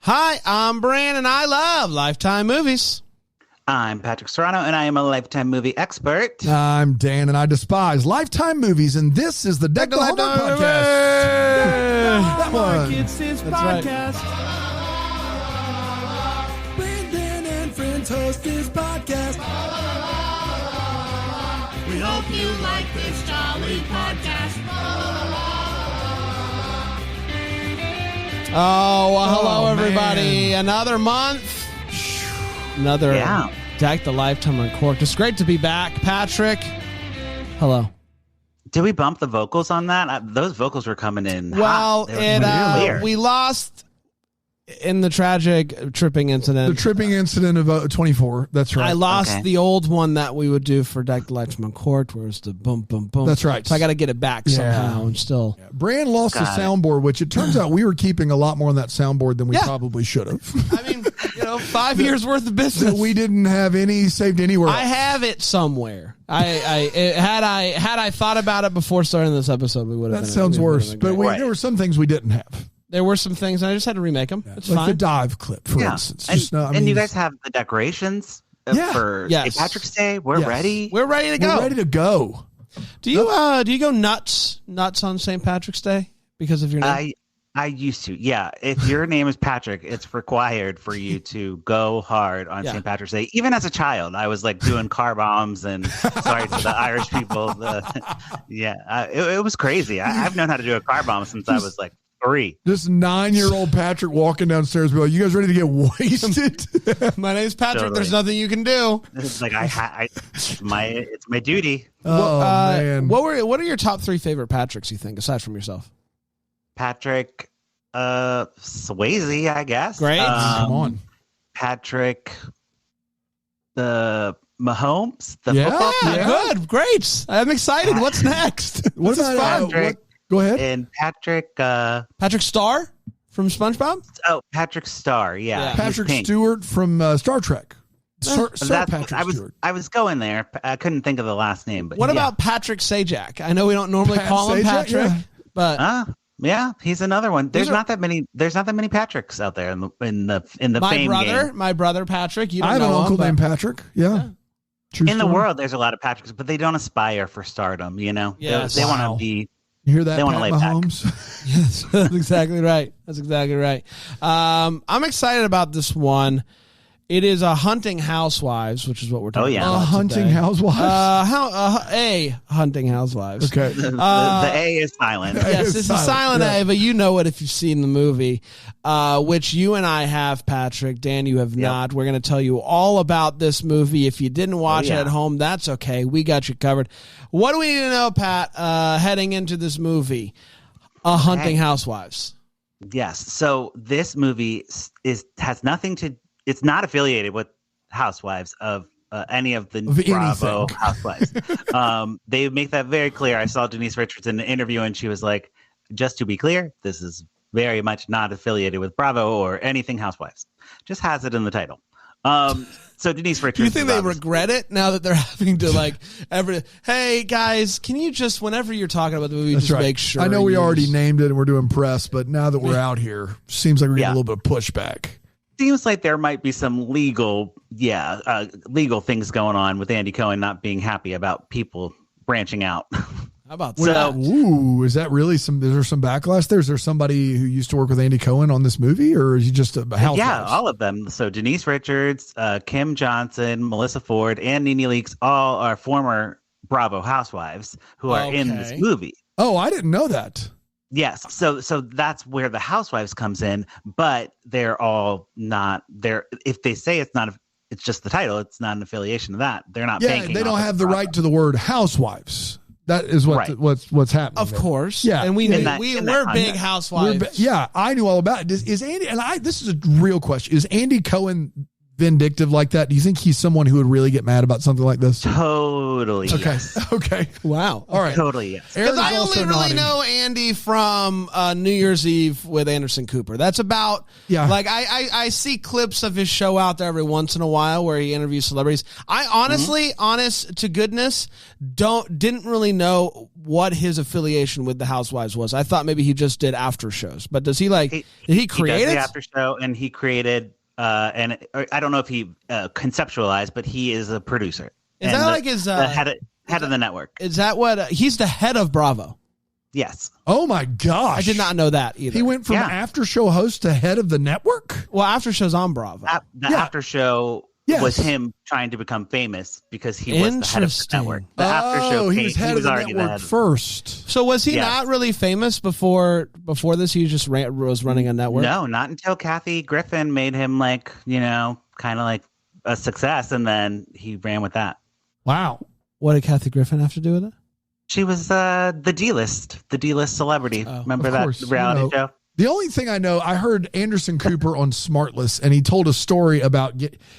Hi, I'm Bran, and I love Lifetime movies. I'm Patrick Serrano, and I am a Lifetime movie expert. I'm Dan, and I despise Lifetime movies, and this is the Deck the Hallmark podcast. That one. It's his podcast. Right. Brandon and friends host his podcast. We hope you like this jolly podcast. Oh, well, hello, everybody. Man. Another month. Another Deck the Lifetime Uncorked. It's great to be back. Patrick, hello. Did we bump the vocals on that? Those vocals were coming in Well, we lost in the tragic tripping incident. The tripping incident of 24. That's right. I lost the old one that we would do for Deck the Lifetime Uncorked, where it's the boom, boom, boom. That's right. So I got to get it back somehow and still. Yeah. Bran lost the soundboard, which it turns out we were keeping a lot more on that soundboard than we probably should have. I mean, 5 years worth of business. We didn't have any saved anywhere else. I have it somewhere. Had I thought about it before starting this episode, we would have. That sounds worse. But there were some things we didn't have. There were some things, and I just had to remake them. It's like fine. the dive clip, for instance. And you guys have the decorations for St. Patrick's Day. We're ready. We're ready to go. We're ready to go. Do you go nuts on St. Patrick's Day because of your name? I used to. Yeah. If your name is Patrick, it's required for you to go hard on St. Patrick's Day. Even as a child, I was like doing car bombs and sorry to the Irish people. It was crazy. I've known how to do a car bomb since I was like 3. This 9-year-old Patrick walking downstairs, be like, "You guys ready to get wasted?" My name's Patrick. Totally. There's nothing you can do. It's like it's my duty. Oh man! What are your top 3 favorite Patricks you think, aside from yourself? Patrick, Swayze, I guess. Great. Come on, Patrick, the Mahomes, the football player. Good, great. I'm excited. What's next? What about Patrick? Go ahead. And Patrick Starr from SpongeBob? Oh, Patrick Starr, yeah. Patrick Stewart from Star Trek. Sir Patrick Stewart. I was going there. I couldn't think of the last name. But what about Patrick Sajak? I know we don't normally call him Patrick, but he's another one. There's not that many Patricks out there in the fame game. My brother Patrick. You don't I have know an uncle named Patrick. Yeah. In the world, there's a lot of Patricks, but they don't aspire for stardom. You know, they want to be. You hear that, they want to lay Mahomes? Yes, that's exactly right. That's exactly right. I'm excited about this one. It is a Hunting Housewives, which is what we're talking about. Hunting Housewives? Hunting Housewives. Okay. The A is silent. Yes, it's a silent A, but you know it if you've seen the movie, which you and I have, Patrick. Dan, you have not. We're going to tell you all about this movie. If you didn't watch it at home, that's okay. We got you covered. What do we need to know, Pat, heading into this movie, Hunting Housewives? Yes. So this movie has nothing to. It's not affiliated with Housewives of any of the Bravo Housewives. They make that very clear. I saw Denise Richards in the interview, and she was like, "Just to be clear, this is very much not affiliated with Bravo or anything Housewives. Just has it in the title." So Denise Richards. Do you think they regret it now that they're having to hey guys, can you just, whenever you're talking about the movie, make sure? I know we already named it and we're doing press, but now that we're out here, seems like we're getting a little bit of pushback. Seems like there might be some legal things going on with Andy Cohen not being happy about people branching out. How about that? Ooh, is that really is there some backlash there? Is there somebody who used to work with Andy Cohen on this movie, or is he just a housewife? Yeah, all of them. So Denise Richards, Kim Johnson, Melissa Ford, and NeNe Leakes all are former Bravo housewives who are in this movie. Oh, I didn't know that. Yes, so that's where the Housewives comes in, but they're all not there. If they say it's not, it's just the title. It's not an affiliation of that. They're not. Yeah, they don't have the right to the word Housewives. That is what's happening. Of course, yeah, and we're big Housewives. I knew all about it. Is Andy? And this is a real question. Is Andy Cohen vindictive like that? Do you think he's someone who would really get mad about something like this? Totally. Okay. Yes. Okay. Wow. All right. Totally. Yes. Because I only really know Andy from New Year's Eve with Anderson Cooper. That's about, like, I see clips of his show out there every once in a while where he interviews celebrities. I honestly, honest to goodness, didn't really know what his affiliation with the Housewives was. I thought maybe he just did after shows. But does he did he create he does it? the after show, and he created, and I don't know if he conceptualized, but he is a producer. Is that like his the head of the network? Is that what he's the head of Bravo? Yes. Oh my gosh! I did not know that either. He went from after show host to head of the network. Well, after show's on Bravo. After show was him trying to become famous because he was the head of the network. The after show, he was head of the network first. So was he not really famous before this? He just was running a network. No, not until Kathy Griffin made him kind of like a success, and then he ran with that. Wow. What did Kathy Griffin have to do with it? She was the D-list celebrity. Remember that reality show? The only thing I know, I heard Anderson Cooper on Smartless, and he told a story about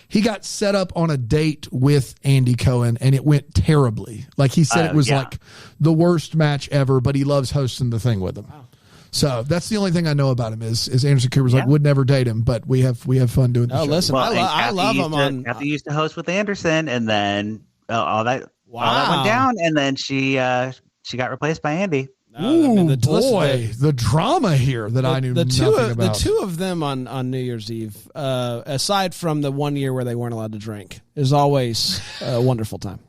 he got set up on a date with Andy Cohen, and it went terribly. Like he said, it was like the worst match ever, but he loves hosting the thing with him. Wow. So that's the only thing I know about him is Anderson Cooper's like would never date him, but we have fun doing the show. Listen, I love him. Kathy used to host with Anderson, and then all that went down, and then she got replaced by Andy. The drama here that I knew nothing about. The two of them on New Year's Eve, aside from the 1 year where they weren't allowed to drink, is always a wonderful time.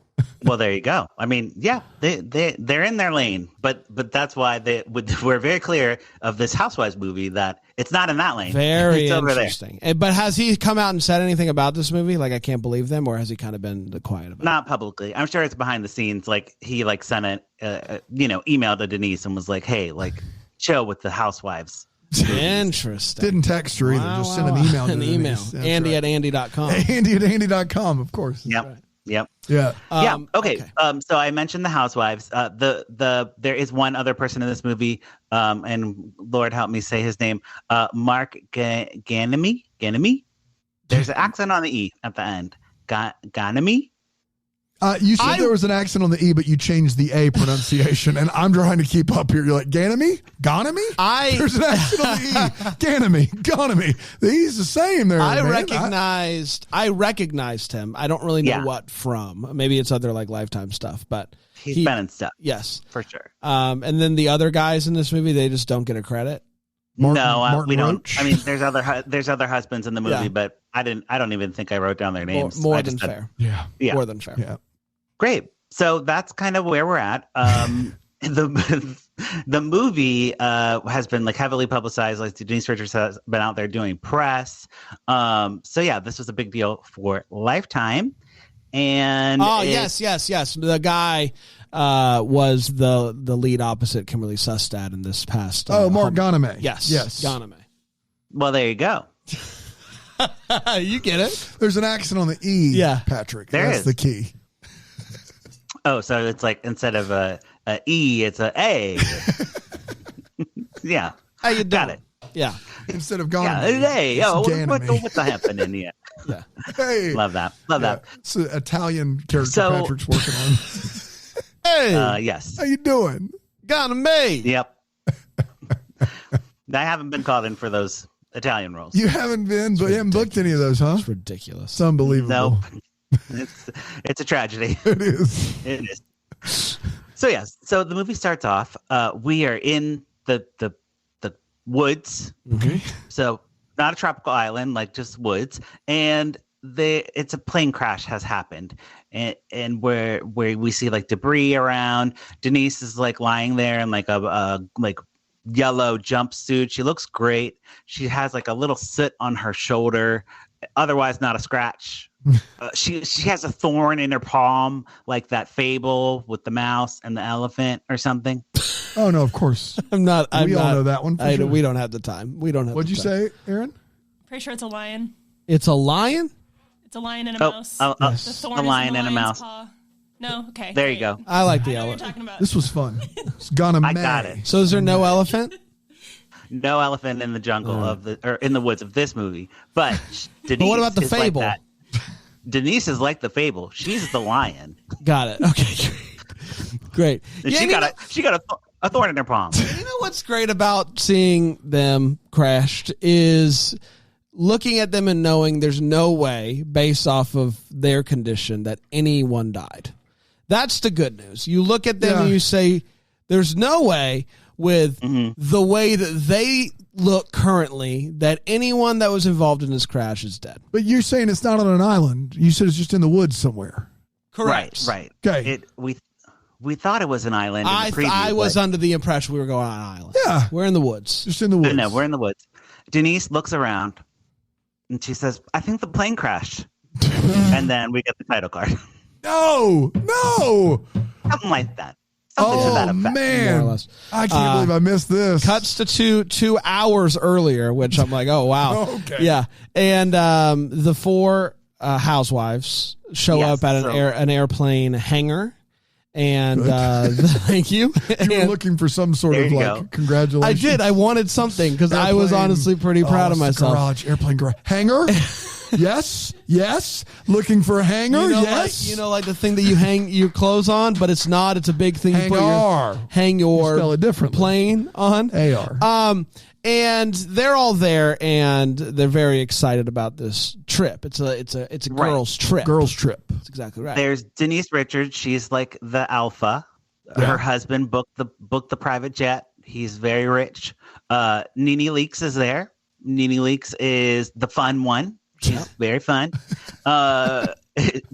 Well, there you go. I mean, they're in their lane, but that's why we're very clear of this Housewives movie that it's not in that lane. Very it's interesting. But has he come out and said anything about this movie? Like, I can't believe them, or has he kind of been quiet about it? Not publicly. I'm sure it's behind the scenes. Like he sent email to Denise and was like, "Hey, chill with the Housewives." Interesting. Didn't text her either. Just sent an email. Andy at Andy.com. Andy at Andy.com, of course. Yep. Right. Yep. Yeah. Okay. So I mentioned the Housewives. There is one other person in this movie, and Lord help me say his name. Mark Ganemy. There's an accent on the E at the end. Ganemy. You said there was an accent on the E, but you changed the A pronunciation, and I'm trying to keep up here. You're like, Ganemy? There's an accent on the E. Ganemy. The E's the same there. I recognized him. I don't really know what from. Maybe it's other Lifetime stuff, but he's been in stuff. Yes. For sure. And then the other guys in this movie, they just don't get a credit. Martin we don't. Roach? I mean, there's other husbands in the movie, but I don't even think I wrote down their names. More than fair. Yeah. More than fair. Yeah. Great. So that's kind of where we're at. The movie has been heavily publicized. Denise Richards has been out there doing press. So this was a big deal for Lifetime. And yes. The guy was the lead opposite Kimberly Sustad in this past. Mark Ganemy. Yes. Ganemy. Well, there you go. You get it. There's an accent on the E. Yeah, Patrick. That's the key. Oh, so it's instead of a E, it's a A. Yeah. How you doing? Got it. Yeah. Instead of Ganemy. Hey, what's happening here? Yeah. Hey. Love that. It's an Italian character Patrick's working on. Hey. Yes. How you doing? Ganemy. Yep. I haven't been called in for those Italian roles. You haven't been, but you haven't booked any of those, huh? It's ridiculous. It's unbelievable. Nope. It's a tragedy. It is. It is. So yes. So the movie starts off. We are in the woods. Okay. So not a tropical island, just woods, and it's a plane crash has happened, and where we see debris around. Denise is lying there in a yellow jumpsuit. She looks great. She has a little soot on her shoulder, otherwise not a scratch. She has a thorn in her palm, like that fable with the mouse and the elephant or something. Oh no, of course. We all know that one. Sure. We don't have the time. We don't have. What'd you say, Aaron? Pretty sure it's a lion. It's a lion. It's a lion and a mouse. Yes. The thorn a lion and a mouse. Paw. No, okay. There you go. I like the elephant. elephant. This was fun. It's gonna. I got it. So is there no elephant? no elephant in the jungle or in the woods of this movie. But Denise, but what about the is fable? Like that. Denise is like the fable. She's the lion. Got it. Okay, great. And she got a thorn in her palm. You know what's great about seeing them crashed is looking at them and knowing there's no way, based off of their condition, that anyone died. That's the good news. You look at them and you say, there's no way with the way that they look currently that anyone that was involved in this crash is dead. But you're saying it's not on an island. You said it's just in the woods somewhere. Correct. Right. Okay. We thought it was an island. I was under the impression we were going on an island. Yeah. We're in the woods. Just in the woods. No, we're in the woods. Denise looks around and she says, I think the plane crashed. And then we get the title card. No. Something like that. Something to that effect. Man. I can't believe I missed this. Cuts to 2 hours earlier, which I'm like, oh, wow. Okay. Yeah. And the 4 housewives show up at an airplane hangar. And thank you. You were looking for some sort of congratulations. I did. I wanted something because I was honestly pretty proud of myself. Airplane garage. Hangar? Yes. Looking for a hanger? Yes. Like the thing that you hang your clothes on, but it's not. It's a big thing. Hang your spell it differently. Plane on. AR. And they're all there, and they're very excited about this trip. It's a girls' trip. Girls' trip. That's exactly right. There's Denise Richards. She's like the alpha. Yeah. Her husband booked the private jet. He's very rich. NeNe Leakes is there. NeNe Leakes is the fun one. She's very fun.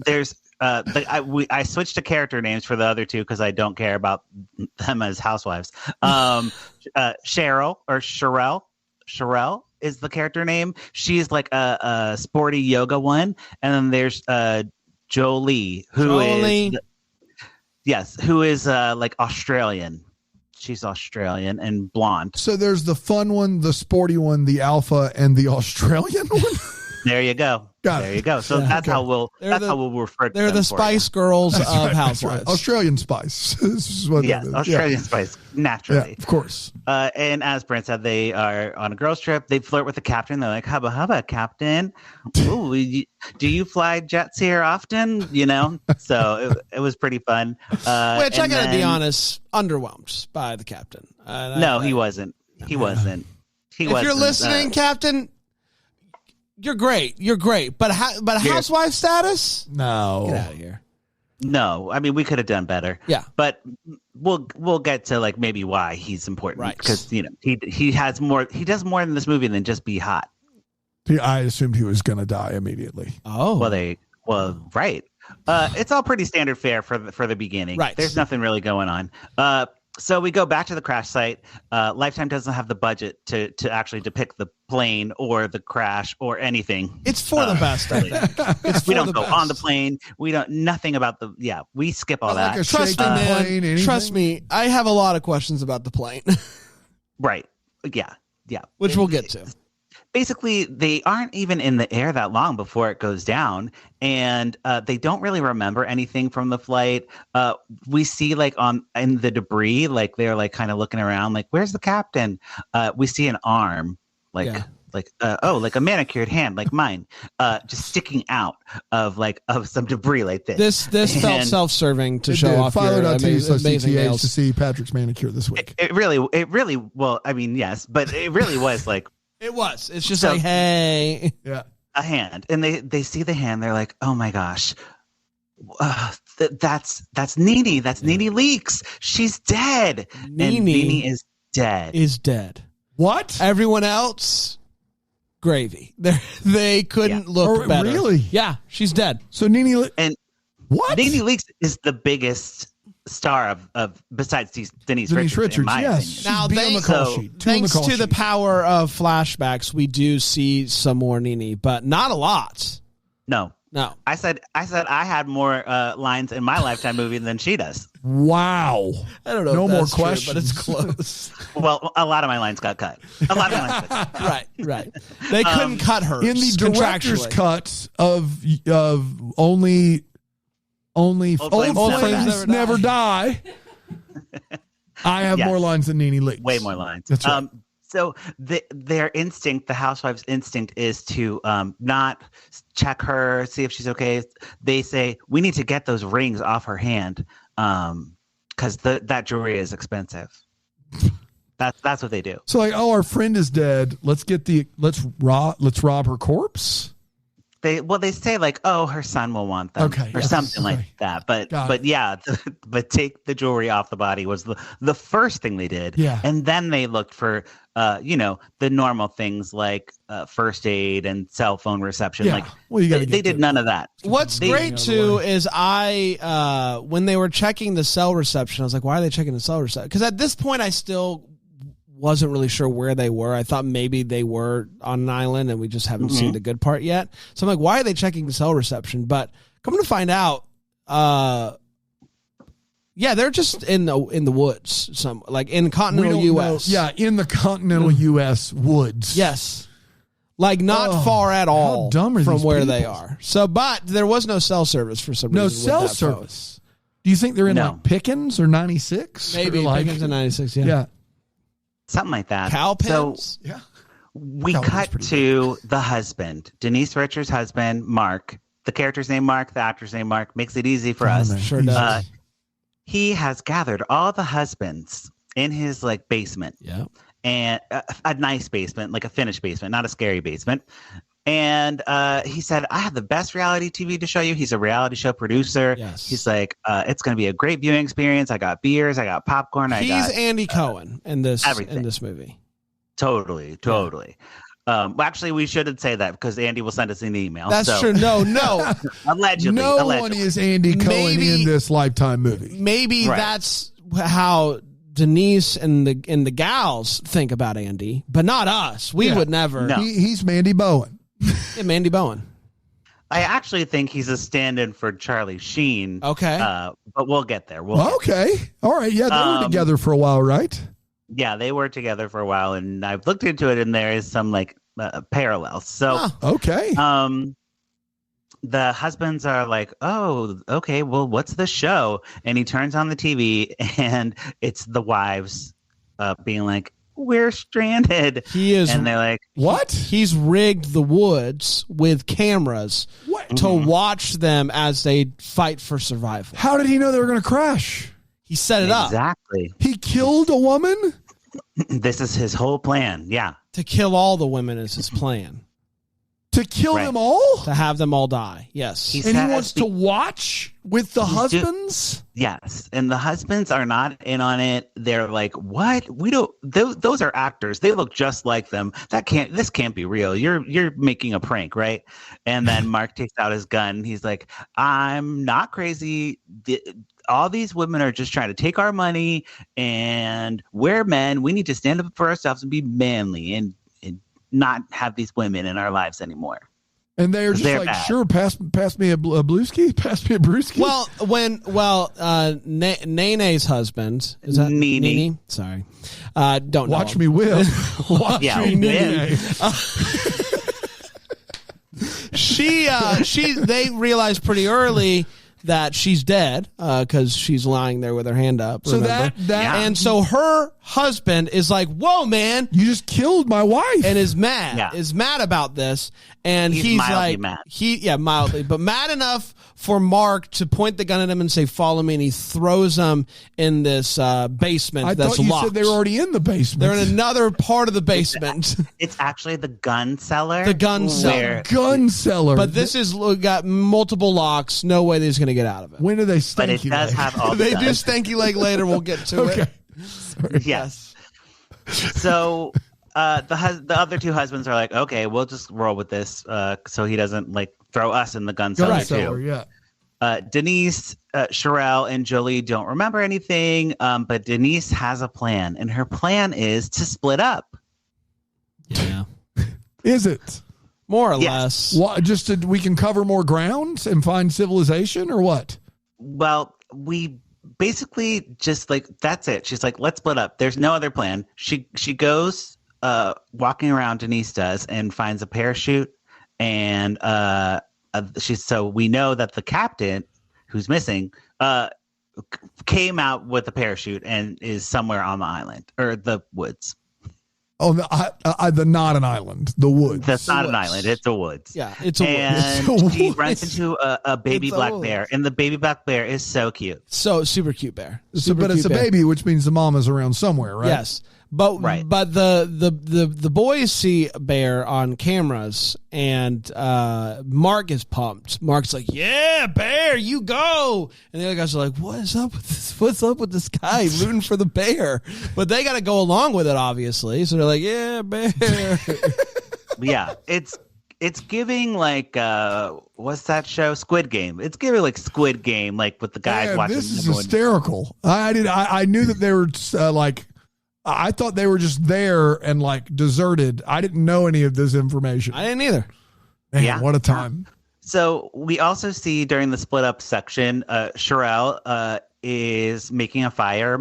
There's I switched to character names for the other two because I don't care about them as housewives. Cheryl is the character name. She's like a sporty yoga one, and then there's Jolie, who is like Australian. She's Australian and blonde. So there's the fun one, the sporty one, the alpha, and the Australian one. There you go. There you go. So that's how we'll refer to them. They're the Spice Girls of Housewives. Right. Australian Spice. This is what that is. Australian Spice, naturally. Yeah, of course. And as Brent said, they are on a girls' trip. They flirt with the captain. They're like, hubba, captain. Ooh, do you fly jets here often? So it was pretty fun. Which I got to be honest, underwhelmed by the captain. No, he wasn't. He wasn't. If you're listening, Captain, you're great. But housewife status? No. Get out of here. No, I mean we could have done better. Yeah, but we'll get to like maybe why he's important, right? Because he has more. He does more in this movie than just be hot. I assumed he was going to die immediately. Oh, right. It's all pretty standard fare for the beginning. Right. There's nothing really going on. So we go back to the crash site. Lifetime doesn't have the budget to actually depict the plane or the crash or anything. It's for the best, I think. We don't go on the plane. We don't nothing about we skip all that. Trust me, I have a lot of questions about the plane. Right. Yeah. Which we'll get to. Basically, they aren't even in the air that long before it goes down, and they don't really remember anything from the flight. We see like in the debris, like they're like kind of looking around, like where's the captain? We see an arm, like a manicured hand, like mine, just sticking out of some debris like this. This felt self-serving to show off your amazing nails. To see Patrick's manicure this week. It really. Well, I mean, yes, but it really was like. It was. It's just like, hey. Yeah. A hand. And they see the hand. They're like, oh, my gosh. That's NeNe. That's NeNe Leakes. She's dead. NeNe is dead. What? Everyone else, gravy. They couldn't look better. Really? Yeah, she's dead. So NeNe... And what? NeNe Leakes is the biggest star of besides Denise Richards, in my opinion. Now, thanks to the power of flashbacks, we do see some more NeNe, but not a lot. No. I said I had more lines in my Lifetime movie than she does. Wow. I don't know. No if more that's questions, true, but it's close. Well, a lot of my lines got cut. Right. They couldn't cut her in the director's cut of only old flames never die. I have more lines than NeNe Leakes. Way more lines. That's right. So their instinct, the housewives' instinct, is to not check her, see if she's okay. They say, we need to get those rings off her hand because that jewelry is expensive. That's what they do. So like, oh, our friend is dead. Let's rob her corpse. They say like, oh, her son will want them, or something like that. But yeah, but take the jewelry off the body was the first thing they did. Yeah, and then they looked for the normal things like first aid and cell phone reception. Yeah. Like, well, they did none of that. What's great too is when they were checking the cell reception, I was like, why are they checking the cell reception? Because at this point, I still wasn't really sure where they were. I thought maybe they were on an island and we just haven't seen the good part yet. So I'm like, why are they checking the cell reception? But coming to find out, they're just in the woods, like in continental U.S. Yeah, in the continental U.S. woods. Yes. Like not far at all from where they are. So, but there was no cell service for some reason. No cell service. Do you think they're in like Pickens or 96? Maybe Pickens and 96, yeah. Something like that. Cow pens? So we cut to the husband, Denise Richards' husband, Mark. The character's name Mark, the actor's name Mark. Makes it easy for us. Sure does. He has gathered all the husbands in his like basement. Yeah. And a nice basement, like a finished basement, not a scary basement. And he said, I have the best reality TV to show you. He's a reality show producer. Yes. He's like, it's going to be a great viewing experience. I got beers. I got popcorn. He's Andy Cohen in this movie. Totally. Actually, we shouldn't say that because Andy will send us an email. That's true. No. Allegedly. No one is Andy Cohen in this Lifetime movie. Maybe that's how Denise and the gals think about Andy, but not us. We would never. No. He's Mandy Bowen. Yeah, Mandy Bowen. I actually think he's a stand-in for Charlie Sheen. Okay. But we'll get there. Okay. All right. Yeah, they were together for a while, right? Yeah, they were together for a while, and I've looked into it, and there is some like parallels. So, okay. The husbands are like, "Oh, okay. Well, what's the show?" And he turns on the TV, and it's the wives being like, "We're stranded." And they're like, "What?" He's rigged the woods with cameras to watch them as they fight for survival. How did he know they were going to crash? He set it up. Exactly. He killed a woman? This is his whole plan. Yeah. To kill all the women is his plan. To kill them all? To have them all die. Yes. And he wants to watch with the husbands? Yes. And the husbands are not in on it. They're like, what? We don't, those are actors. They look just like them. This can't be real. You're making a prank, right? And then Mark takes out his gun. He's like, I'm not crazy. All these women are just trying to take our money, and we're men. We need to stand up for ourselves and be manly and not have these women in our lives anymore. And they're just like, bad. Sure, pass me a blueski, pass me a brewski. Well, NeNe's husband, is that NeNe? Sorry. Don't watch me whip. Watch me NeNe. They realized pretty early that she's dead because she's lying there with her hand up. So and so her husband is like, "Whoa, man, you just killed my wife," and is mad about this. And he's like, mad. Mildly, but mad enough for Mark to point the gun at him and say, "Follow me," and he throws him in this basement I that's thought you locked. said they were already in the basement. They're in another part of the basement. It's actually the gun cellar. The gun cellar. Gun cellar. But this is got multiple locks. No way he's going to get out of it. When do they stanky But it does leg? have all They the do stanky leg later. We'll get to it. Sorry. Yes. So the other two husbands are like, okay, we'll just roll with this so he doesn't like throw us in the gun cellar too. Yeah. Denise, Sherelle, and Jolie don't remember anything, but Denise has a plan, and her plan is to split up. Yeah. Is it? More or less. What, just so we can cover more ground and find civilization, or what? Well, we basically just like, that's it. She's like, let's split up. There's no other plan. She goes walking around, Denise does, and finds a parachute, and so we know that the captain who's missing came out with a parachute and is somewhere on the island or the woods. Oh, the not an island, the woods. That's not an island. It's a woods. Yeah, it's a and woods. She runs into a baby black bear, and the baby black bear is so cute. So super cute bear. It's a baby, which means the mama's around somewhere, right? Yes. But the boys see a bear on cameras, and Mark is pumped. Mark's like, "Yeah, bear, you go!" And the other guys are like, "What is up with this? What's up with this guy rooting for the bear?" But they got to go along with it, obviously. So they're like, "Yeah, bear." Yeah, it's giving like what's that show? Squid Game. It's giving like Squid Game, like with the guys watching. This is hysterical. I knew that they were like. I thought they were just there and like deserted. I didn't know any of this information. I didn't either. Man, what a time. So we also see during the split up section, Sherelle is making a fire.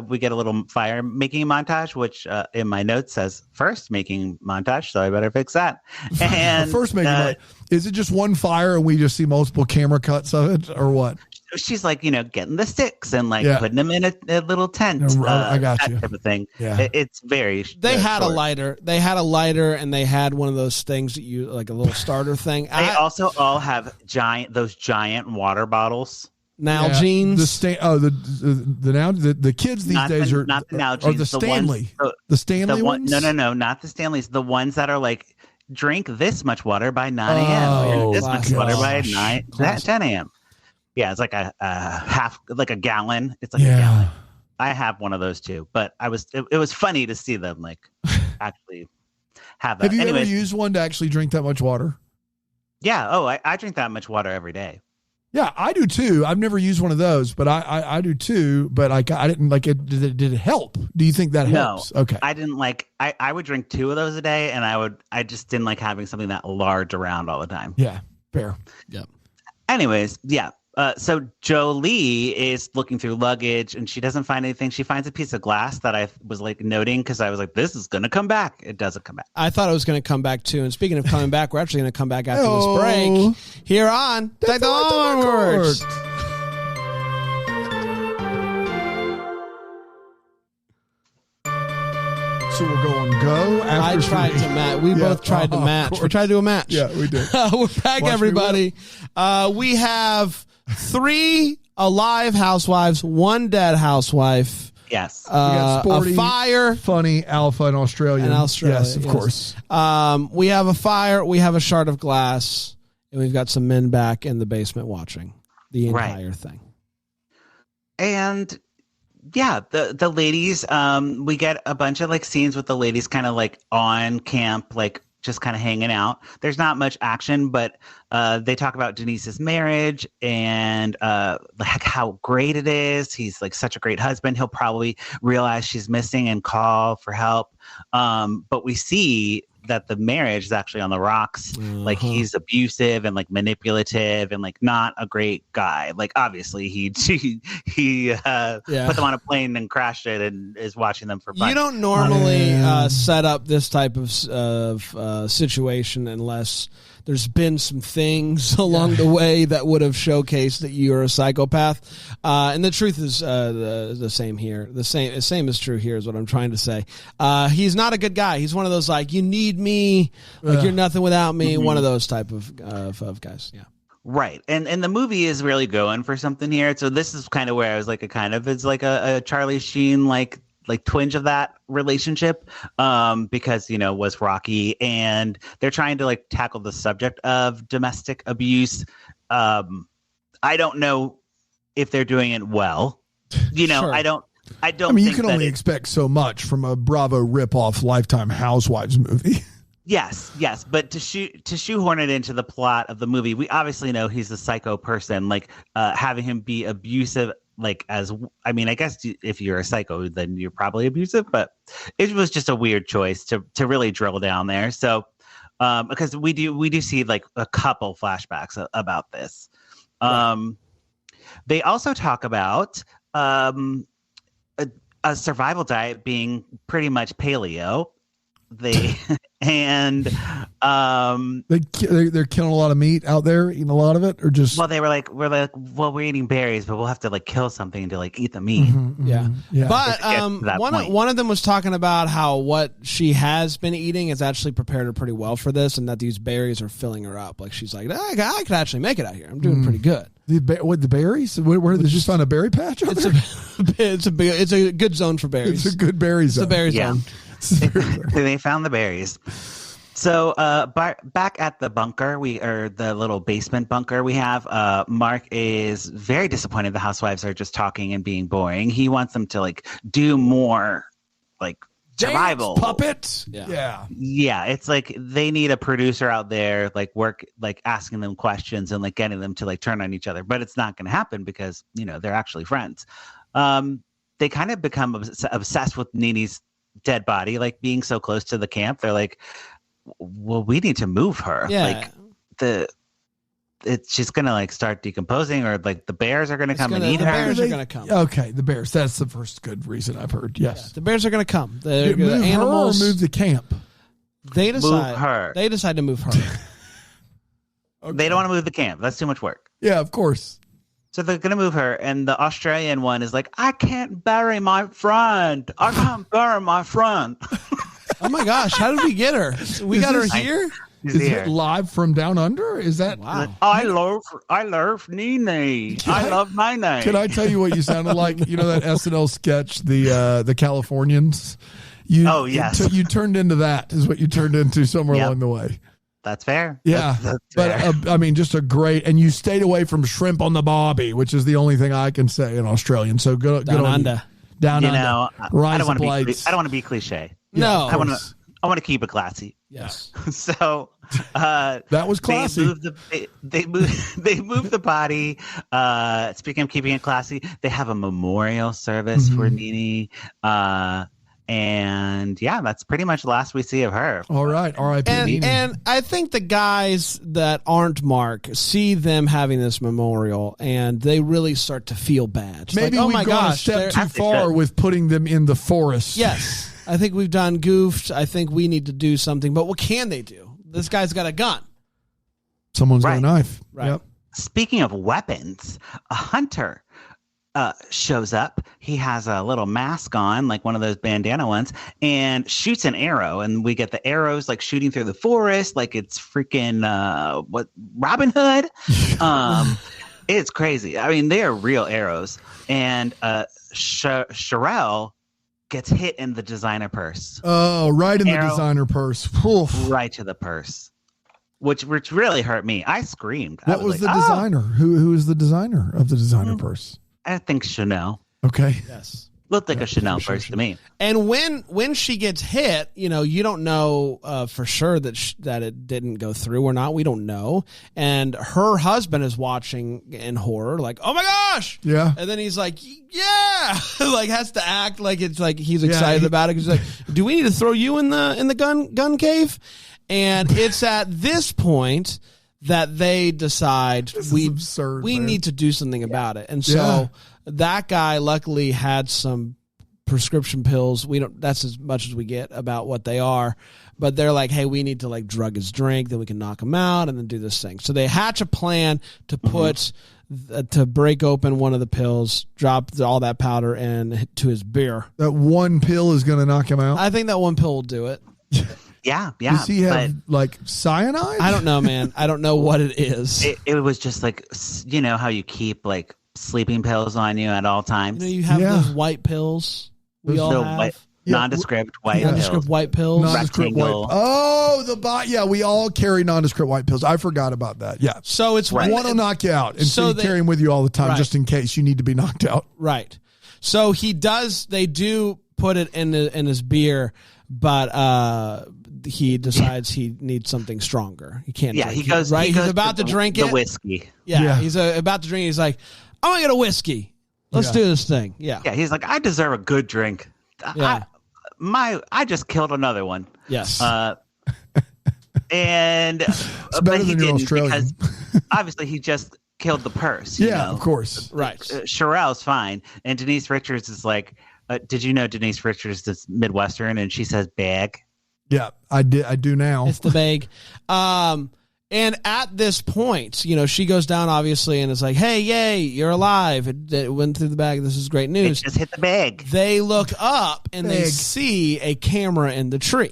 We get a little fire making montage, which in my notes says first making montage. So I better fix that. And first making is it just one fire and we just see multiple camera cuts of it or what? She's like, getting the sticks and like putting them in a little tent. I got you. That type of thing. Yeah. It's very. They had short. a lighter. They had a lighter, and they had one of those things that you like a little starter thing. They also all have giant water bottles. Nalgene's. The kids these days are not the Nalgene's, or the Stanley. The Stanley ones? No, not the Stanleys. The ones that are like drink this much water by 9 a.m. Oh, this much water by 10 a.m. Yeah, it's like a half, like a gallon. It's like a gallon. I have one of those too, but it was funny to see them like actually have that. Have you ever used one to actually drink that much water? Yeah. Oh, I drink that much water every day. Yeah, I do too. I've never used one of those, but I do too. But I didn't like it. Did it help? Do you think that helps? No, okay. I didn't like. I would drink 2 of those a day, and I just didn't like having something that large around all the time. Yeah, fair. Yep. Anyways, yeah. So Jolie is looking through luggage and she doesn't find anything. She finds a piece of glass that I was like noting because I was like, this is going to come back. It doesn't come back. I thought it was going to come back too. And speaking of coming back, we're actually going to come back after this break. Here on Take the Onwards. So we'll go on go. I tried to match. We both tried to match. We tried to do a match. Yeah, we did. We're back, everybody. We have 3 alive housewives, 1 dead housewife. Yes. We got sporty, a fire, funny, alpha, and Australian. Yes, of course. We have a fire. We have a shard of glass, and we've got some men back in the basement watching the entire thing. And yeah, the ladies, we get a bunch of like scenes with the ladies kind of like on camp, like just kind of hanging out. There's not much action, but they talk about Denise's marriage and like how great it is. He's like such a great husband. He'll probably realize she's missing and call for help. But we see that the marriage is actually on the rocks. Like he's abusive and like manipulative and like not a great guy. Like obviously he put them on a plane and crashed it and is watching them for fun. You don't normally set up this type of situation unless there's been some things along the way that would have showcased that you're a psychopath. And the truth is the same here. The same is true here is what I'm trying to say. He's not a good guy. He's one of those like, you need me, like you're nothing without me. One of those type of guys. Yeah. Right. And the movie is really going for something here. So this is kind of where I was like, it's like a Charlie Sheen, like twinge of that relationship, because, was rocky and they're trying to like tackle the subject of domestic abuse. I don't know if they're doing it well, sure. I don't I mean, you can only expect so much from a Bravo ripoff Lifetime Housewives movie. Yes. But to shoehorn it into the plot of the movie, we obviously know he's a psycho person, like having him be abusive. Like, I guess if you're a psycho, then you're probably abusive, but it was just a weird choice to really drill down there. So, because we do see like a couple flashbacks about this. Right. They also talk about a survival diet being pretty much paleo. They and they're killing a lot of meat out there, eating a lot of it, or just we're eating berries, but we'll have to like kill something to like eat the meat. Yeah. But point. one of them was talking about how what she has been eating has actually prepared her pretty well for this, and that these berries are filling her up. Like she's like, I could actually make it out here. I'm doing pretty good. With the berries? Where did you just find a berry patch? It's a good zone for berries. It's a good berry zone. It's a berry zone. They found the berries. So back at the bunker, the little basement bunker we have, Mark is very disappointed the housewives are just talking and being boring. He wants them to like do more like survival puppets. Yeah, it's like they need a producer out there like work like asking them questions and like getting them to like turn on each other, but it's not going to happen because they're actually friends. They kind of become obsessed with NeNe's dead body, like being so close to the camp. They're like, well, we need to move her. She's gonna like start decomposing, or like the bears are gonna come and eat her. The bears are gonna come. Okay, the bears. That's the first good reason I've heard. Yes, the bears are gonna come. Move animals her or move the camp. They decide. Move her. They decide to move her. Okay. They don't want to move the camp. That's too much work. Yeah, of course. So they're going to move her, and the Australian one is like, I can't bury my friend. I can't bury my friend. Oh, my gosh. How did we get her? We got her here? Is it live from down under? Is that? Wow. I love NeNe. I love NeNe. Can I tell you what you sounded like? You know that SNL sketch, the Californians? Yes. You turned into that, is what you turned into somewhere along the way. That's fair. Yeah. That's but fair. I mean, just a great, and you stayed away from shrimp on the bobby, which is the only thing I can say in Australian. So good down on under. You. Down under. I don't want to be cliche. No. I want to keep it classy. Yes. So that was classy. They move the body. Speaking of keeping it classy, they have a memorial service for NeNe. And yeah, that's pretty much the last we see of her. All right. R.I.P. And I think the guys that aren't Mark see them having this memorial, and they really start to feel bad. It's maybe we've gone a step too far with putting them in the forest. Yes. I think we've done goofed. I think we need to do something. But what can they do? This guy's got a gun. Someone's got a knife. Right. Yep. Speaking of weapons, a hunter shows up. He has a little mask on, like one of those bandana ones, and shoots an arrow. And we get the arrows like shooting through the forest, like it's freaking Robin Hood. It's crazy. I mean, they are real arrows. And Sherelle gets hit in the designer purse. Oh, right in the designer purse. Oof. Right to the purse. Which really hurt me. I screamed. What was the designer? Who is the designer of the designer purse? I think Chanel. Okay. Yes. Looked like a Chanel purse to me. And when she gets hit, you don't know for sure that it didn't go through or not. We don't know. And her husband is watching in horror, like, oh my gosh. Yeah. And then he's like, yeah, like has to act like it's like he's excited about it. He's like, do we need to throw you in the gun cave? And it's at this point that they decide we need to do something about it. And so that guy luckily had some prescription pills. That's as much as we get about what they are, but they're like, hey, we need to like drug his drink, then we can knock him out and then do this thing. So they hatch a plan to put to break open one of the pills, drop all that powder into his beer. That one pill is going to knock him out. I think that one pill will do it. Yeah. Does he have like cyanide? I don't know, man. I don't know what it is. It was just like, you know how you keep like sleeping pills on you at all times. You have those white pills. We all have. Nondescript white nondescript white pills. Nondescript white. Oh, we all carry nondescript white pills. I forgot about that. Yeah. So it's one will knock you out, and so you carry them with you all the time, just in case you need to be knocked out. Right. So they do put it in his beer, but he decides he needs something stronger. He can't. Yeah, drink. He's about to drink the whiskey. Yeah, he's about to drink. He's like, I'm gonna get a whiskey. Let's do this thing. Yeah. Yeah, he's like, I deserve a good drink. Yeah. I just killed another one. Yes. And but he didn't because obviously he just killed the purse. You know? Of course. Right. Sherelle's fine, and Denise Richards is like, did you know Denise Richards is Midwestern, and she says bag. Yeah, I do now. It's the bag. And at this point, you know, she goes down obviously and is like, "Hey, yay, you're alive! It went through the bag. This is great news." It just hit the bag. They look up and they see a camera in the tree.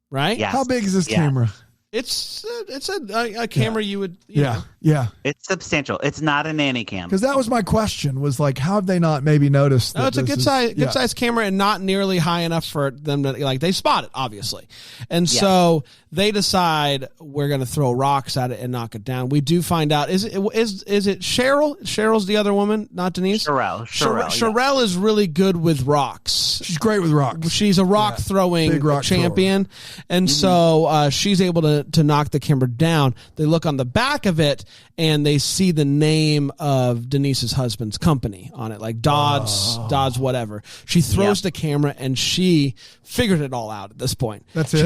Right? Yes. How big is this camera? It's a camera you would. You know. Yeah. It's substantial. It's not a nanny cam. Because that was my question. Was like, how have they not maybe noticed? No, it's a good size camera and not nearly high enough for them to like. They spot it obviously, and so they decide we're going to throw rocks at it and knock it down. We do find out is it Cheryl? Cheryl's the other woman, not Denise. Cheryl is really good with rocks. She's great with rocks. She's a rock throwing Big rock champion, and so she's able to knock the camera down. They look on the back of it and they see the name of Denise's husband's company on it, like Dodds, whatever. She throws the camera and she figured it all out at this point. That's it.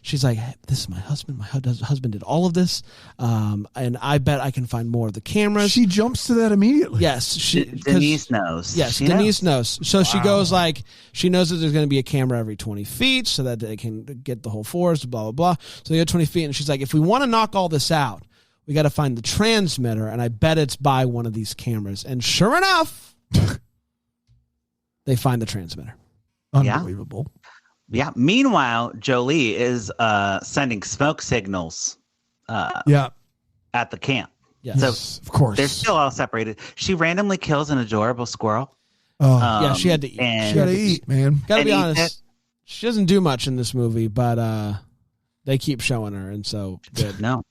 She's like, hey, this is my husband. My husband did all of this, and I bet I can find more of the cameras. She jumps to that immediately. Yes, Denise knows. Yes, Denise knows. So she goes like, she knows that there's going to be a camera every 20 feet so that they can get the whole forest, blah, blah, blah. So they go 20 feet, and she's like, if we want to knock all this out, we got to find the transmitter, and I bet it's by one of these cameras. And sure enough, they find the transmitter. Unbelievable. Yeah. Meanwhile, Jolie is sending smoke signals at the camp. Yes. So, of course. They're still all separated. She randomly kills an adorable squirrel. Yeah, she had to eat. She had to eat, man. Gotta be honest. She doesn't do much in this movie, but they keep showing her, and so good. No.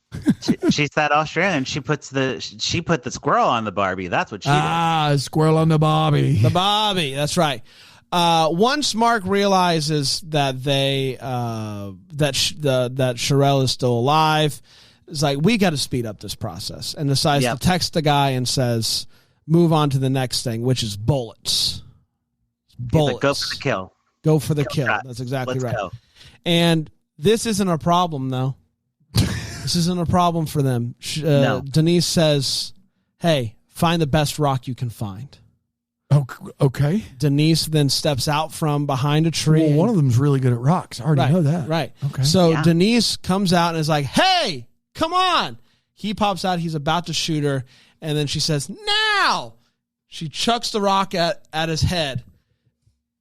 She's that Australian. She put the squirrel on the Barbie. That's what she did. Squirrel on the Barbie. The Barbie. That's right. Once Mark realizes that that Sherelle is still alive, it's like, we got to speed up this process, and decides to text the guy and says, "Move on to the next thing," which is bullets. Bullets. Like, go for the kill. Go for the kill. That's exactly right. Go. And this isn't a problem, though. This isn't a problem for them. No. Denise says, "Hey, find the best rock you can find." Okay. Denise then steps out from behind a tree. Well, one of them's really good at rocks. I already know that. Right. Okay. So Denise comes out and is like, "Hey, come on." He pops out. He's about to shoot her. And then she says, "Now." She chucks the rock at his head.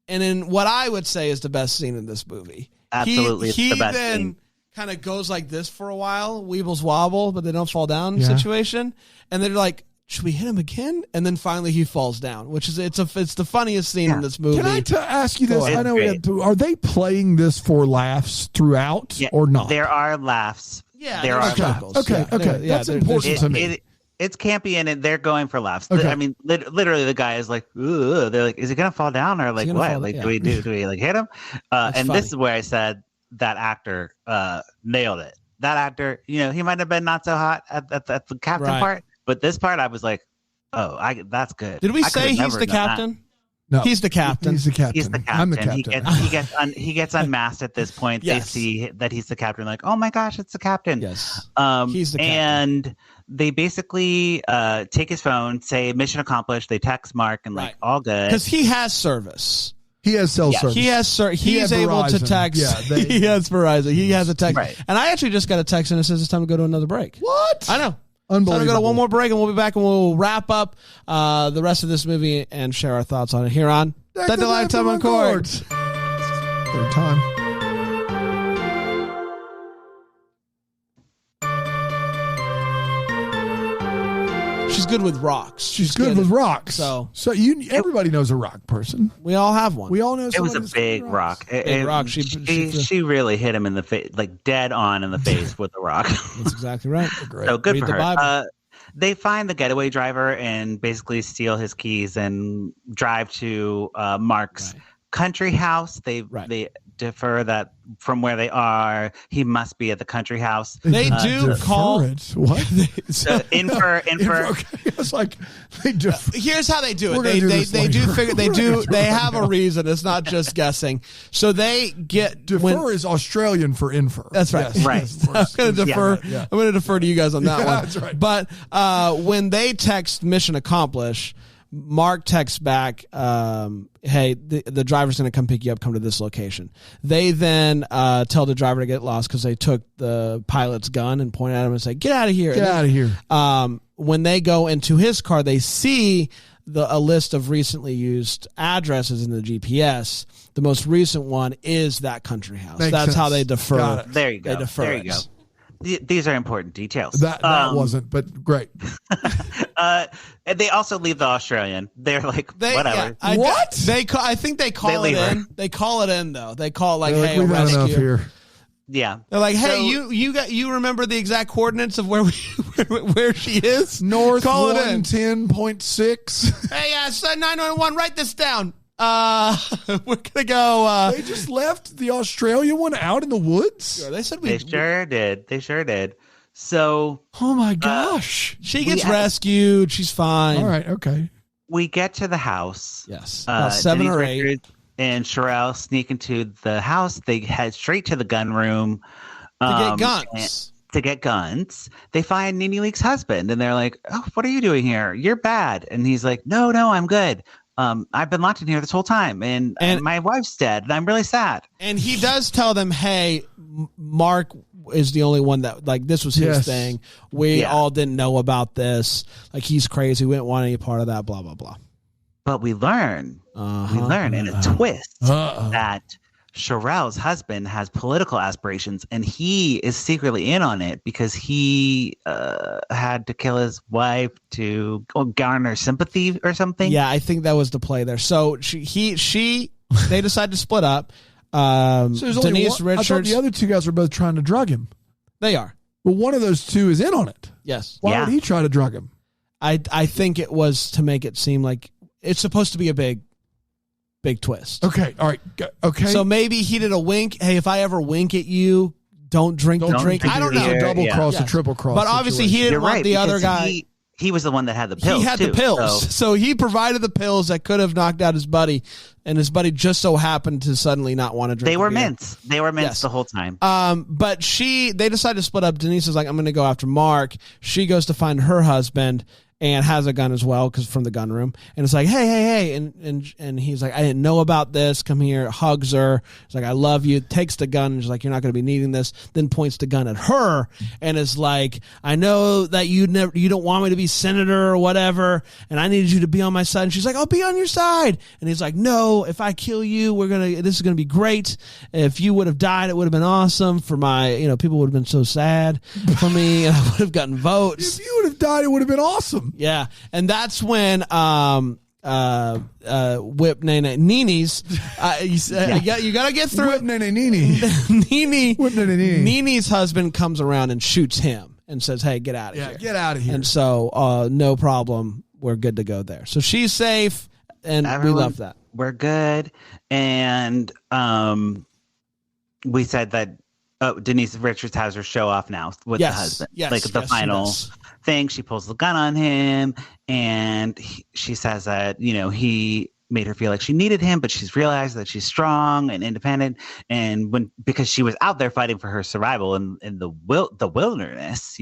And in what I would say is the best scene in this movie. Absolutely. He it's the best then scene. Kind of goes like this for a while, weebles wobble, but they don't fall down situation. And they're like, should we hit him again? And then finally he falls down, which is it's the funniest scene in this movie. Can I ask you this? I know are they playing this for laughs throughout or not? There are laughs. Yeah, there are laughs. Okay. That's important to me. It's campy and they're going for laughs. Okay. I mean, literally, the guy is like, "Ooh," they're like, "Is he gonna fall down or like what? Like, do we like hit him?" And funny. This is where I said that actor nailed it. That actor, he might have been not so hot at the captain part, but this part I was like, "Oh, that's good." Did we say he's the captain? No, he's the captain. He's the captain. He's the captain. I'm the captain. He gets unmasked at this point. Yes. They see that he's the captain. Like, oh my gosh, it's the captain. Yes. He's the captain. And they basically take his phone, say mission accomplished. They text Mark and like all good because he has service. He has cell service. He's able to text. Yeah, he has Verizon. He has a text. Right. And I actually just got a text and it says it's time to go to another break. What? I know. Unbelievable. So we're going to go to one more break and we'll be back and we'll wrap up the rest of this movie and share our thoughts on it here on Dead to Lifetime Uncorked. Third time. She's good with rocks. She's good with rocks. So everybody knows a rock person. We all have one. We all know. It was a big rock. Big rock. She really hit him in the face, like dead on in the face with the rock. That's exactly right. Great. So good Read for the her. Bible. They find the getaway driver and basically steal his keys and drive to Mark's country house. They defer that from where they are, he must be at the country house. They do call it. What? Infer. Okay. It's like they defer. Here's how they do it. They have a reason. It's not just guessing. So they get defer is Australian for infer. That's right. Yes. Right. I'm going to defer. Yeah. I'm going to defer to you guys on that one. That's right. But when they text mission accomplish, Mark texts back, hey, the driver's going to come pick you up, come to this location. They then tell the driver to get lost because they took the pilot's gun and pointed at him and said, get out of here. Get out of here. When they go into his car, they see a list of recently used addresses in the GPS. The most recent one is that country house. Makes That's sense. how they defer. Got it. There you go. They defer There you go. These are important details. That wasn't, but great. And they also leave the Australian. They're like, whatever. Yeah, What? I think they call They it leave in. her. They call it in though. They call it like, They're hey, we've had enough rescue. here. Yeah. They're like, hey, So- you remember the exact coordinates of where where she is? North Call it in. 110.6. Hey, 911, write this down. We're gonna go. They just left the Australia one out in the woods. They said They sure did. They sure did. So Oh my gosh. she gets rescued. She's fine. All right. Okay. we get to the house. Yes, about 7 Denise or 8. Richards and Sherelle sneak into the house. They head straight to the gun room To get guns. To get guns. They find NeNe Leakes' husband, and they're like, "Oh, what are you doing here? You're bad." And he's like, "No, I'm good. I've been locked in here this whole time, and my wife's dead, and I'm really sad." And he does tell them, hey, Mark is the only one that, like, this was his thing. We all didn't know about this. Like, he's crazy. We didn't want any part of that, blah, blah, blah. But we learn in a twist that Sherelle's husband has political aspirations, and he is secretly in on it because he had to kill his wife to garner sympathy or something. Yeah, I think that was the play there. So they decide to split up. So there's only Denise one, I thought Richards. the other two guys were both trying to drug him. They are. But one of those two is in on it. Yes. Why would he try to drug him? I think it was to make it seem like it's supposed to be a big twist. Okay. All right. Okay. So maybe he did a wink. Hey, if I ever wink at you, don't drink the drink. I don't know. beer. Double cross, Yeah. a triple cross. But obviously he didn't You're want right, the other because guy. He was the one that had the pills. He had too, the pills. So he provided the pills that could have knocked out his buddy. And his buddy just so happened to suddenly not want to drink. They were beer. mints. They were mints the whole time. But they decide to split up. Denise is like, I'm going to go after Mark. She goes to find her husband and has a gun as well because from the gun room. And it's like, hey. And he's like, I didn't know about this. Come here. Hugs her. He's like, I love you. Takes the gun. And she's like, you're not going to be needing this. Then points the gun at her and is like, I know that you don't want me to be senator or whatever. And I needed you to be on my side. And she's like, I'll be on your side. And he's like, no, if I kill you, this is going to be great. If you would have died, it would have been awesome for my, people would have been so sad for me. And I would have gotten votes. If you would have died, it would have been awesome. Yeah, and that's when whip NeNe's. You got to get through Whip it. NeNe. Whip NeNe. NeNe's husband comes around and shoots him and says, "Hey, get out of here! Get out of here!" And so, no problem. We're good to go there. So she's safe, and we love that. We're good, and we said that Denise Richards has her show off now with the husband. Yes, like the final thing. She pulls the gun on him, and she says that he made her feel like she needed him, but she's realized that she's strong and independent, and because she was out there fighting for her survival in the wilderness,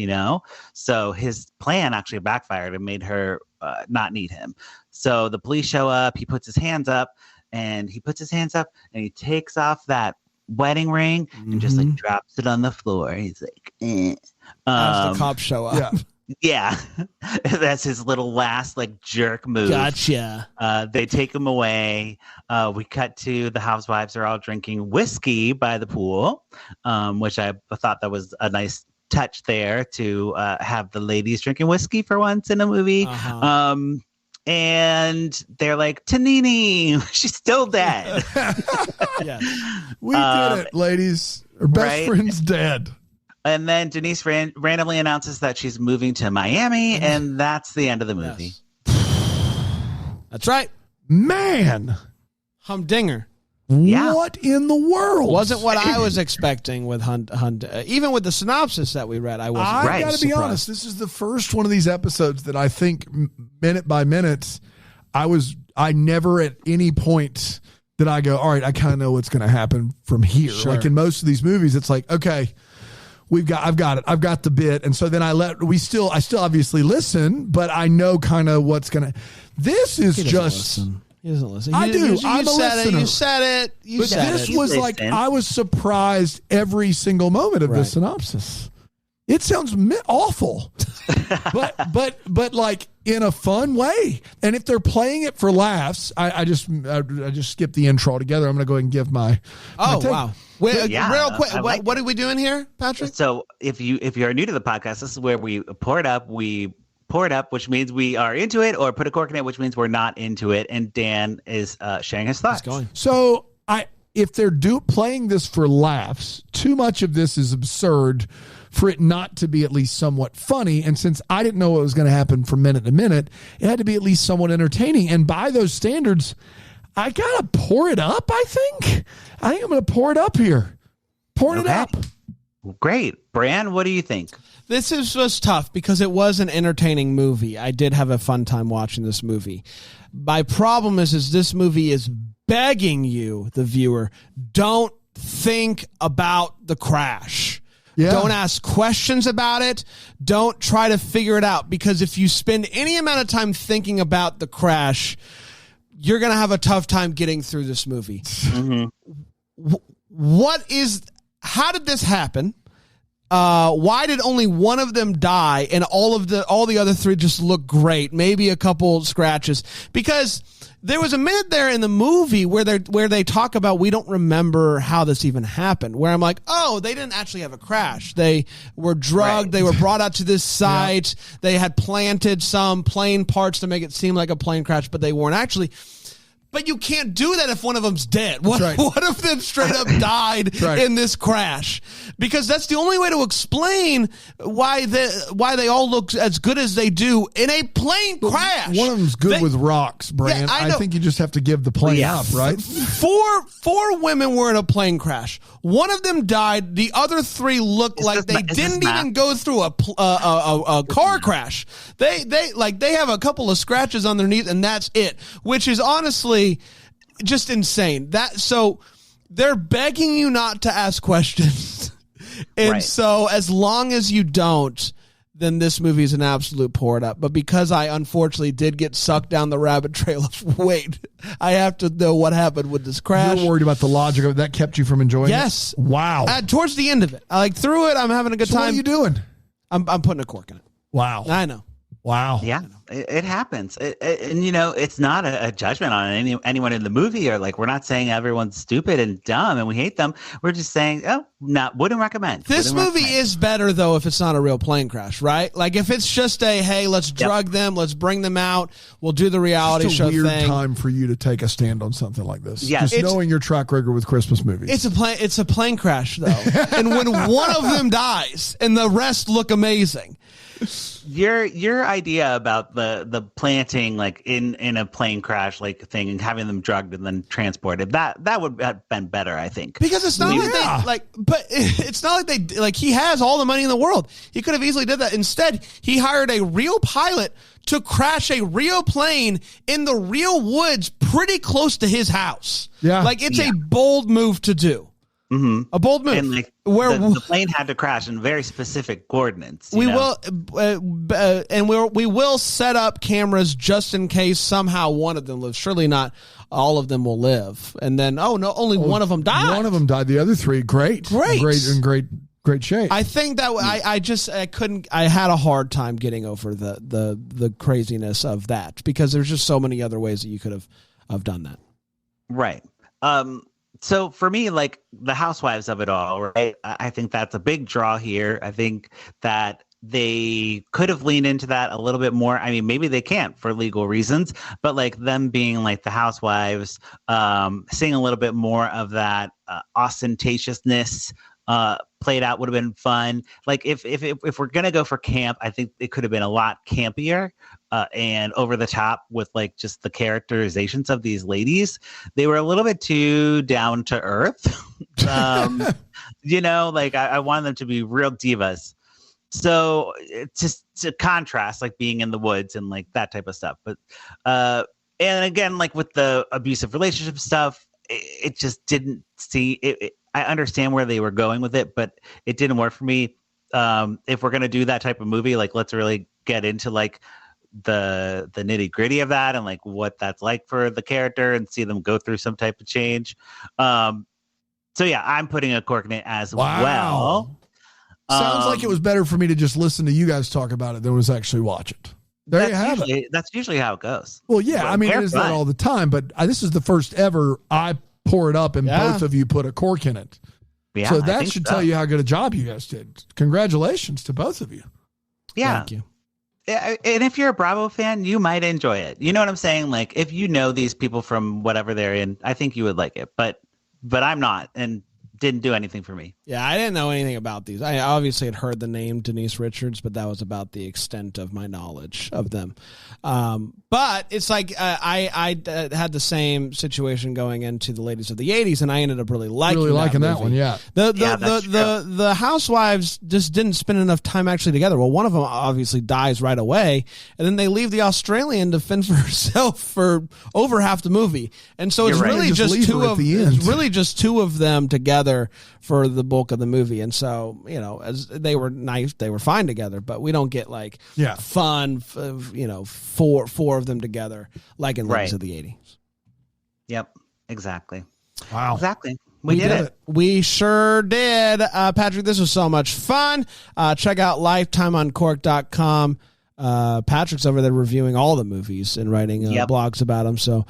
so his plan actually backfired and made her not need him. So the police show up. He puts his hands up, and he he takes off that wedding ring and just like drops it on the floor. He's like, eh. As the cops show up. Yeah. That's his little last like jerk move. Gotcha. They take him away. We cut to the housewives are all drinking whiskey by the pool, which I thought that was a nice touch there to have the ladies drinking whiskey for once in a movie. And they're like, to NeNe, she's still dead. We did it, ladies. Her best friend's dead. And then Denise randomly announces that she's moving to Miami, and that's the end of the movie. That's right. Man. Humdinger. Yeah. What in the world? Wasn't what I was expecting with even with the synopsis that we read. I wasn't. I got to be honest. This is the first one of these episodes that I think minute by minute, I never at any point did I go, all right, I kind of know what's going to happen from here. Sure. Like in most of these movies, it's like, okay, I've got it. I've got the bit. And so then I still obviously listen, but I know kind of what's going to, this is just, listen. He doesn't listen. I do. I'm a listener. You said it. But this was like, I was surprised every single moment of the synopsis. It sounds awful, but like in a fun way. And if they're playing it for laughs, I just skipped the intro altogether. I'm going to go ahead and give my take. Wow. Wait, real quick, what are we doing here, Patrick? So if you're new to the podcast, this is where we pour it up. We pour it up, which means we are into it, or put a cork in it, which means we're not into it. And Dan is sharing his thoughts. So if they're playing this for laughs, too much of this is absurd for it not to be at least somewhat funny. And since I didn't know what was going to happen from minute to minute, it had to be at least somewhat entertaining. And by those standards, I got to pour it up, I think. I'm going to pour it up here. Pour it up. Great. Bran, what do you think? This was tough because it was an entertaining movie. I did have a fun time watching this movie. My problem is this movie is begging you, the viewer, don't think about the crash. Yeah. Don't ask questions about it. Don't try to figure it out, because if you spend any amount of time thinking about the crash, you're going to have a tough time getting through this movie. Mm-hmm. How did this happen? Why did only one of them die and all the other three just look great? Maybe a couple scratches, because there was a minute there in the movie where they talk about, we don't remember how this even happened, where I'm like, oh, they didn't actually have a crash. They were drugged. Right. They were brought out to this site. Yeah. They had planted some plane parts to make it seem like a plane crash, but they weren't actually. But you can't do that if one of them's dead. What if them straight up died in this crash? Because that's the only way to explain why they all look as good as they do in a plane crash. One of them's good with rocks, Bran. Yeah, I think you just have to give the plane up, right? Four women were in a plane crash. One of them died. The other three looked like they didn't even go through a car crash. They have a couple of scratches underneath, and that's it. Which is honestly just insane. So they're begging you not to ask questions. And so as long as you don't, then this movie is an absolute pour it up. But because I unfortunately did get sucked down the rabbit trail of, wait, I have to know what happened with this crash. You're worried about the logic of it. That kept you from enjoying it? Yes. Wow. Towards the end of it. Through it, I'm having a good time. What are you doing? I'm putting a cork in it. Wow. I know. Wow. Yeah, it happens. And, it's not a judgment on anyone in the movie, or like, we're not saying everyone's stupid and dumb and we hate them. We're just saying, wouldn't recommend. This movie is better, though, if it's not a real plane crash, right? Like, if it's just hey, let's drug them, let's bring them out, we'll do the reality show thing. It's a weird time for you to take a stand on something like this. Yeah, just knowing your track record with Christmas movies. It's a plane crash, though. And when one of them dies and the rest look amazing. Your idea about the planting, like in a plane crash like thing, and having them drugged and then transported, that would have been better, I think. Because it's not it's not like he has all the money in the world. He could have easily did that. Instead, he hired a real pilot to crash a real plane in the real woods pretty close to his house. Yeah. Like, it's a bold move to do. Mm-hmm. A bold move. And the plane had to crash in very specific coordinates. We will set up cameras just in case somehow one of them lives. Surely not all of them will live. And then only one of them died. One of them died. The other three, great shape. I think that I couldn't. I had a hard time getting over the craziness of that, because there's just so many other ways that you could have done that. Right. So for me, like, the housewives of it all, right? I think that's a big draw here. I think that they could have leaned into that a little bit more. I mean, maybe they can't for legal reasons, but like them being like the housewives, seeing a little bit more of that ostentatiousness played out would have been fun. Like, if we're gonna go for camp, I think it could have been a lot campier and over the top with like just the characterizations of these ladies. They were a little bit too down to earth. Like, I wanted them to be real divas. So just to contrast, like, being in the woods and like that type of stuff. But and again, like with the abusive relationship stuff, it just didn't see it. I understand where they were going with it, but it didn't work for me. if we're gonna do that type of movie, like let's really get into like the nitty gritty of that and like what that's like for the character and see them go through some type of change. So yeah, I'm putting a cork in it as well. Sounds like it was better for me to just listen to you guys talk about it than was actually watch it. There you have it. That's usually how it goes. Well, yeah, I mean, it is not all the time, but this is the first ever I pour it up and both of you put a cork in it. Yeah, so that should tell you how good a job you guys did. Congratulations to both of you. Yeah. Thank you. And if you're a Bravo fan, you might enjoy it. You know what I'm saying? Like, if you know these people from whatever they're in, I think you would like it. But I'm not, and didn't do anything for me. Yeah, I didn't know anything about these. I obviously had heard the name Denise Richards, but that was about the extent of my knowledge of them. But it's like I had the same situation going into the Ladies of the 80s, and I ended up really liking that one. Yeah, the housewives just didn't spend enough time actually together. Well, one of them obviously dies right away, and then they leave the Australian to fend for herself for over half the movie, and so it's really just two of them together for the bulk of the movie. And so, as they were nice, they were fine together, but we don't get like fun, four of them together like in Ladies of the 80s. Yep, exactly. Wow. Exactly. We did it. We sure did. Patrick, this was so much fun. Check out lifetimeoncork.com. Patrick's over there reviewing all the movies and writing blogs about them. So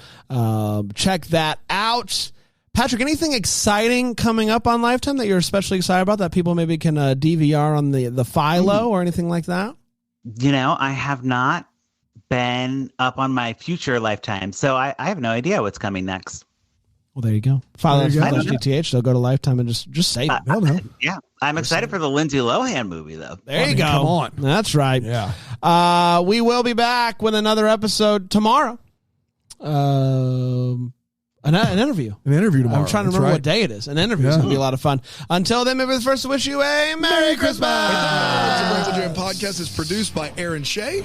check that out. Patrick, anything exciting coming up on Lifetime that you're especially excited about that people maybe can DVR on the Philo or anything like that? I have not been up on my future Lifetime, so I have no idea what's coming next. Well, there you go. Philo.DTH. They'll go to Lifetime and just save it. They'll know. Yeah. I'm excited for the Lindsay Lohan movie, though. There you go. Come on. That's right. Yeah. We will be back with another episode tomorrow. An interview. An interview tomorrow. I'm trying to remember what day it is. An interview is going to be a lot of fun. Until then, maybe the first to wish you a Merry Christmas. The Bramble Jam podcast is produced by Aaron Shea.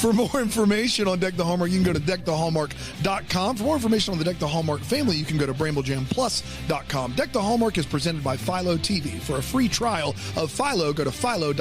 For more information on Deck the Hallmark, you can go to deckthehallmark.com. For more information on the Deck the Hallmark family, you can go to bramblejamplus.com. Deck the Hallmark is presented by Philo TV. For a free trial of Philo, go to philo.tv/DTH.